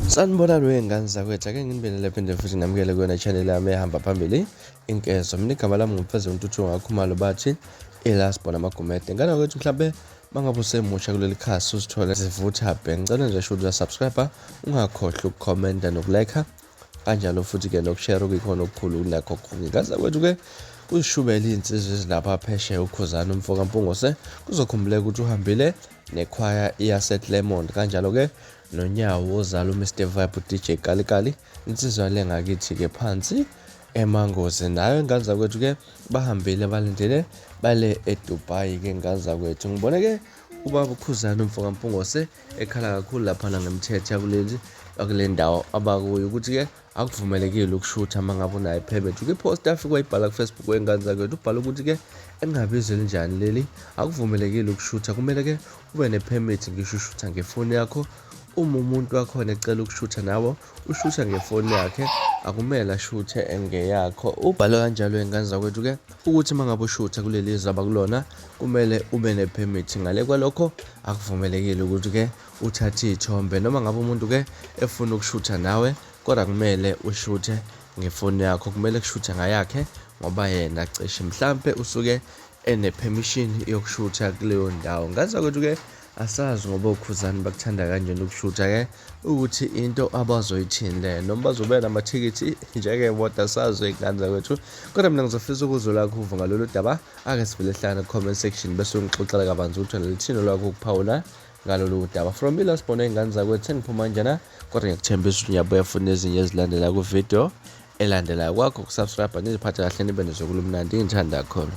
Sanibonani wey'ngane zakwethu, ake nginibinele phinde futhi namukele kuyona channel yami ehamba phambili Inkezo. Mina igama lami ngumfezela uNtuthu Ngakhumalo bathi ilasibona amagumede. Ngane kwethu mhlawumbe mangabe usemusha kuleli khasi usithole zivutha bhe, ngicela nje should uyasubscribe, ungakhohlwa ukukhomenta nokulike, kanjalo futhi-ke nokushare okuyikhona okukhulu kunakho konke. Ngaza kwethu-ke uzishubele iy'nsizwa ezilapha phesheya uKhuzani umfoka Mpungose, kuzokhumbuleka ukuthi uhambile nekhwaya yaseClermont, kanjalo-ke nonyawo wozala uMr Vibe uDJ Kalikali, insizwa le ngakithi-ke phansi eMangozi. Nayo ingane zakwethu-ke bahambile balindele bale eDubai-ke ingane zakwethu. Ngibone-ke ubaba uKhuzani umfoka Mpungose ekhala kakhulu laphana ngemithetho yakule ndawo abakuyo ukuthi-ke akuvumelekile ukushutha uma ngabe unayo iphemiti. Kwi-post afike wayibhala kuFacebook wengane zakwethu ubhala ukuthi-ke engabizi elinjani leli, akuvumelekile ukushutha, kumele-ke ube nephemiti ngisho ushutha ngefoni yakho. Uma umuntu wakhona ecela ukushutha nawo ushutha ngefoni yakhe, akumele ashuthe engeyakho. Ubhale kanjalo ingane zakwethu-ke ukuthi uma ngabe ushutha kuleli zwe abakulona kumele ube nephemiti. Ngale kwalokho akuvumelekile ukuthi-ke uthathe iy'thombe noma ngabe umuntu-ke efuna ukushutha nawe, kodwa kumele ushuthe ngefoni yakho, kumele kushuthe ngayakhe ngoba yena cishe mhlampe usuke ene-permission yokushutha kuleyo ndawo. Ngane zakwethu-ke asazi ngoba uKhuzani bakuthanda kanjani ukushutha-ke ukuthi into abazoyithini le, noma bazobe namathikithi njenge-moto asazi wey'ngane zakwethu. Kodwa mina ngizofisa ukuzwa lakho uva ngalolu daba, ake sivele hlana ku-comment section bese ungixoxela kabanzi ukuthi nalithini lwakho ukuphawula ngalolu daba. From ila sibona iy'ngane zakwethu engiphuma njana, kodwa ngiyakuthembisa ukuthi ngiyabuya funa ezinye ezilandela ku-video elandelayo. Kwakho kusubscribe niziphathe kahle nibe nezokulumnandi, ngithanda kakhulu.